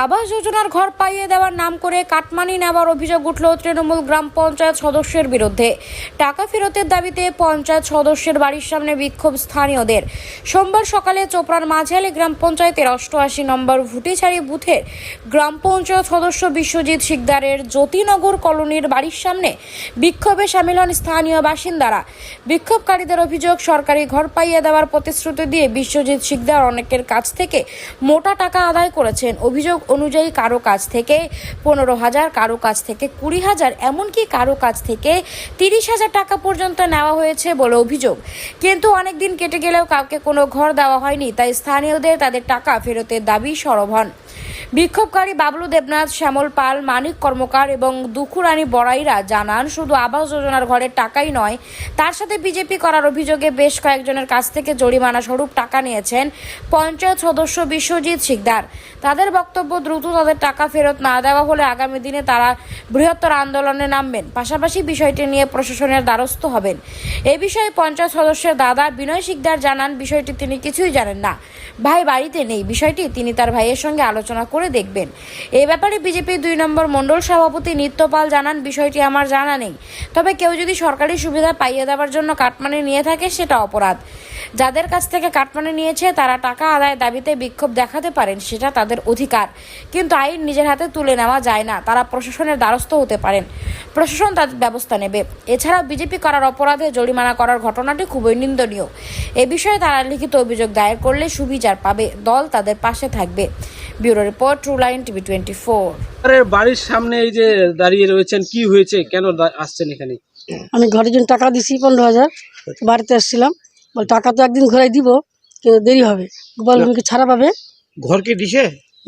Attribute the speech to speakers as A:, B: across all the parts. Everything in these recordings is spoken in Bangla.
A: আবাস যোজনার ঘর পাইয়ে দেওয়ার নাম করে কাটমানি নেওয়ার অভিযোগ উঠল তৃণমূল গ্রাম পঞ্চায়েত সদস্যের বিরুদ্ধে। টাকা ফেরতের দাবিতে পঞ্চায়েত সদস্যের বাড়ির সামনে বিক্ষোভ স্থানীয়দের। সোমবার সকালে চোপড়ার মাঝালি গ্রাম পঞ্চায়েতের 88 নম্বর ভুটিছাড়ি বুথের গ্রাম পঞ্চায়েত সদস্য বিশ্বজিৎ শিকদারের জ্যোতিনগর কলোনির বাড়ির সামনে বিক্ষোভে সামিল হন স্থানীয় বাসিন্দারা। বিক্ষোভকারীদের অভিযোগ, সরকারি ঘর পাইয়ে দেওয়ার প্রতিশ্রুতি দিয়ে বিশ্বজিৎ শিকদার অনেকের কাছ থেকে মোটা টাকা আদায় করেছেন। অভিযোগ অনুযায়ী কারো কাছ থেকে 15,000, কারো কাছ থেকে 20,000, এমনকি কারো কাছ থেকে 30,000 টাকা পর্যন্ত নেওয়া হয়েছে বলে অভিযোগ। কিন্তু অনেক দিন কেটে গেলেও কাউকে কোনো ঘর দেওয়া হয়নি, তাই স্থানীয়দের তাদের টাকা ফেরতের দাবি সরব হন। বিক্ষোভকারী বাবলু দেবনাথ, শ্যামল পাল, মানিক কর্মকার এবং দুখুরানী বড়াইরা জানান, শুধু আবাস যোজনার ঘরের টাকাই নয়, তার সাথে বিজেপি করার অভিযোগে বেশ কয়েকজনের কাছ থেকে জরিমানা স্বরূপ টাকা নিয়েছেন পঞ্চায়েত সদস্য বিশ্বজিৎ শিকদার। তাদের বক্তব্য, দ্রুত তাদের টাকা ফেরত না দেওয়া হলে আগামী দিনে তারা বৃহত্তর আন্দোলনে নামবেন, পাশাপাশি বিষয়টি নিয়ে প্রশাসনের দ্বারস্থ হবেন। এ বিষয়ে পঞ্চায়েত সদস্যের দাদা বিনয় শিকদার জানান, বিষয়টি তিনি কিছুই জানেন না, ভাই বাড়িতে নেই, বিষয়টি তিনি তার ভাইয়ের সঙ্গে আলোচনা করে দেখবেন। এ ব্যাপারে বিজেপি 2 নম্বর মণ্ডল সভাপতি নিত্যপাল জানান, বিষয়টি আমার জানা নেই, তবে কেউ যদি সরকারি সুবিধা পাইয়ে দেওয়ার জন্য কাটমানি নিয়ে থাকে সেটা অপরাধ। যাদের কাছ থেকে কাটমানি নিয়েছে তারা টাকা আদায়ের দাবিতে বিক্ষোভ দেখাতে পারেন, সেটা তাদের অধিকার, কিন্তু আইন নিজের হাতে তুলে নেওয়া যায় না। তারা প্রশাসনের দ্বারস্থ হতে পারেন, প্রশাসন তাদের ব্যবস্থা নেবে। এছাড়া বিজেপি করার অপরাধে জরিমানা করার ঘটনাটি খুবই নিন্দনীয়। এ বিষয়ে তারা লিখিত অভিযোগ দায়ের করলে সুবিচার পাবে, দল তাদের পাশে থাকবে। Bureau report, true line TV 24।
B: বাড়ির সামনে এই যে দাঁড়িয়ে রয়েছেন, কি হয়েছে, কেন আসছেন এখানে?
C: আমি ঘরের জন্য টাকা দিছি 15,000, বাড়িতে আসছিলাম, বল টাকা তো একদিন ঘুরাই দিব, কিন্তু দেরি হবে, বলবেন কি ছাড়া পাবে।
B: ঘর কি দিছে?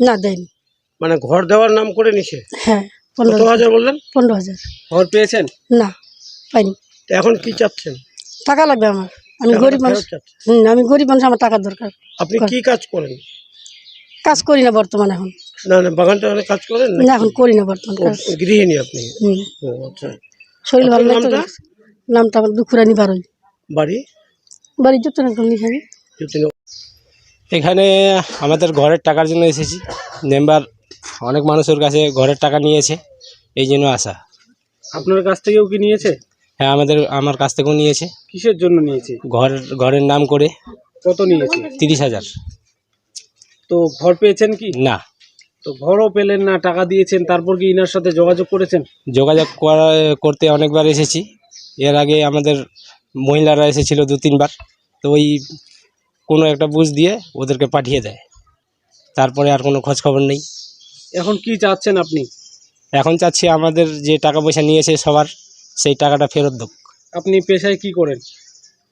C: না, দেয়নি।
B: মানে ঘর দেওয়ার নাম করে নিছে?
C: হ্যাঁ,
B: 15,000 বললেন?
C: 15,000।
B: ঘর পেয়েছেন?
C: না, পাইনি।
B: তো এখন কি চাচ্ছেন?
C: টাকা লাগবে আমার, আমি গরিব মানুষ। আমি গরিব মানুষ, আমার টাকার দরকার।
B: আপনি কি কাজ করেন?
C: কাজ করি না বর্তমানে এখন।
B: না না, বাগানটা কাজ করেন
C: না, এখন করি না বর্তমানে কাজ।
B: গৃহিণী আপনি? ও আচ্ছা।
C: শরীর ভালো নাই তো। নামটা আমার দুখুরানী বারোই।
B: বাড়ি?
C: বাড়ি জ্যোতিনগর এখানে।
D: এখানে আমাদের ঘরের টাকার জন্য এসেছি। মেম্বার অনেক মানুষের কাছে ঘরের টাকা নিয়েছে, এই জন্য আসা।
B: আপনার কাছ থেকেও কি নিয়েছে?
D: হ্যাঁ, আমার কাছ থেকেও নিয়েছে।
B: কিসের জন্য নিয়েছে?
D: ঘরের নাম করে।
B: কত নিয়েছে?
D: 30,000।
B: তো ঘর পেয়েছেন কি?
D: না।
B: তো ঘরও পেলেন না, টাকা দিয়েছেন, তারপর কি ইনার সাথে যোগাযোগ করেছেন?
D: যোগাযোগ করতে অনেকবার এসেছি। এর আগে আমাদের মহিলারা এসেছিল 2-3 বার, তো ওই কোনো একটা বুঝ দিয়ে ওদেরকে পাঠিয়ে দেয়, তারপরে আর কোনো খোঁজ খবর নেই।
B: এখন কি চাচ্ছেন আপনি?
D: এখন চাচ্ছি আমাদের যে টাকা পয়সা নিয়েছে সবার, সেই টাকাটা ফেরত দেব।
B: আপনি পেশায় কি করেন?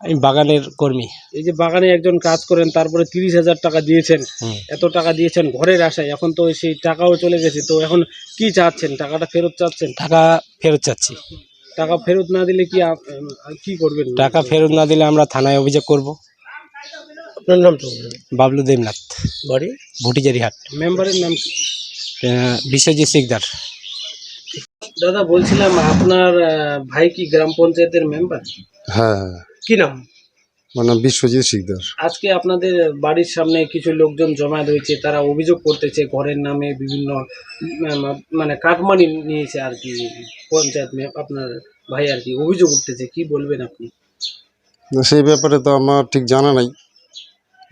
D: আমি বাগানের কর্মী।
B: এই যে বাগানে একজন কাজ করেন, তারপরে 30,000 টাকা দিয়েছেন, এত টাকা দিয়েছেন ঘরের আশায়, এখন তো সেই টাকাও চলে গেছে, তো এখন কি চাচ্ছেন? টাকাটা ফেরত চাচ্ছেন?
D: টাকা ফেরত চাচ্ছি।
B: টাকা ফেরত না দিলে কি করবেন?
D: টাকা ফেরত না দিলে আমরা থানায় অভিযোগ করব।
B: আপনার নাম তো?
D: বাবলু দেবনাথ,
B: বাড়ি
D: ভুটিজারি হাট।
B: মেম্বারের নাম?
D: বিশ্বজিৎ শিকদার।
B: দাদা, বলছিলাম আপনার ভাই কি গ্রাম পঞ্চায়েতের মেম্বার?
E: হ্যাঁ।
B: কি নাম?
E: মানে বিশ্বজিৎ শিকদার।
B: আজকে আপনাদের বাড়ির সামনে কিছু লোকজন জমায়েত হয়েছে, তারা অভিযোগ করতেছে ঘরের নামে বিভিন্ন মানে কাটমানি নিয়েছে আর কি পঞ্চায়েত। আপনার ভাই আর কি অভিযোগ উঠতেছে, কি বলবেন আপনি?
E: সেই ব্যাপারে তো আমার ঠিক জানা নাই,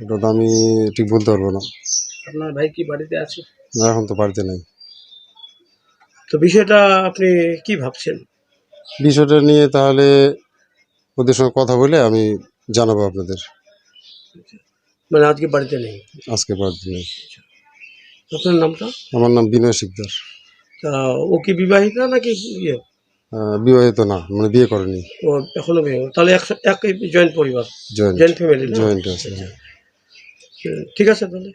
E: ওটা তো আমি ঠিক বলতে পারবো না।
B: আপনার ভাই কি বাড়িতে আছে?
E: না, এখন তো বাড়িতে নেই।
B: তো বিষয়টা আপনি কি ভাবছেন?
E: বিষয়টা নিয়ে তাহলে ওদের সঙ্গে কথা বলে আমি জানাবো আপনাদের।
B: মানে আজকে বাড়িতে নেই?
E: আজকে বাড়িতে নেই।
B: আপনার নামটা?
E: আমার নাম বিনয় শিকদার।
B: তা ও কি বিবাহিতা নাকি ইয়ে?
E: বিবাহিত না, মানে বিয়ে করেনি।
B: ও এখনো বিয়ে? তাহলে একই জয়েন্ট পরিবার,
E: জয়েন্ট
B: ফ্যামিলি?
E: জয়েন্ট আছে।
B: ঠিক আছে তাহলে।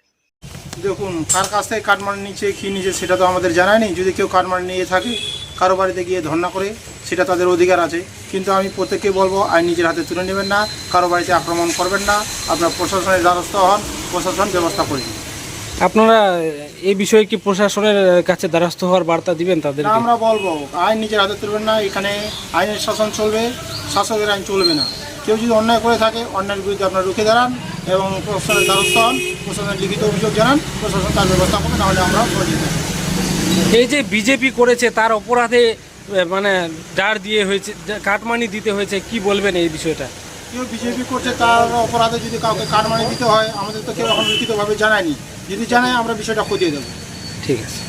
F: দেখুন, কার কাছ থেকে কাটমানি নিচ্ছে, কী নিচ্ছে সেটা তো আমাদের জানাই নেই। যদি কেউ কাটমানি নিয়ে থাকে, কারো বাড়িতে গিয়ে ধর্ণা করে, সেটা তাদের অধিকার আছে। কিন্তু আমি প্রত্যেককে বলবো, আইন নিজের হাতে তুলে নেবেন না, কারো বাড়িতে আক্রমণ করবেন না, আপনার প্রশাসনের দ্বারস্থ হন, প্রশাসন ব্যবস্থা করবেন।
B: আপনারা এই বিষয়ে কি প্রশাসনের কাছে দ্বারস্থ হওয়ার বার্তা দিবেন তাদের?
F: আমরা বলবো, আইন নিজের হাতে তুলবেন না, এখানে আইনের শাসন চলবে, শাসকের আইন চলবে না। কেউ যদি অন্যায় করে থাকে, অন্যায়ের বিরুদ্ধে আপনারা রুখে দাঁড়ান এবং প্রশাসনের দ্বারস্থ হন, প্রশাসনের লিখিত অভিযোগ জানান, প্রশাসন তার ব্যবস্থা করবে, নাহলে আমরাও করে দিতে পারি।
B: এই যে বিজেপি করেছে তার অপরাধে মানে ডার দিয়ে হয়েছে, কাটমানি দিতে হয়েছে, কি বলবেন এই বিষয়টা?
F: কেউ বিজেপি করছে তার অপরাধে যদি কাউকে কাটমানি দিতে হয়, আমাদের তো কেউ এখন লিখিতভাবে জানায়নি, যদি জানায় আমরা বিষয়টা খতিয়ে দেবো।
B: ঠিক আছে।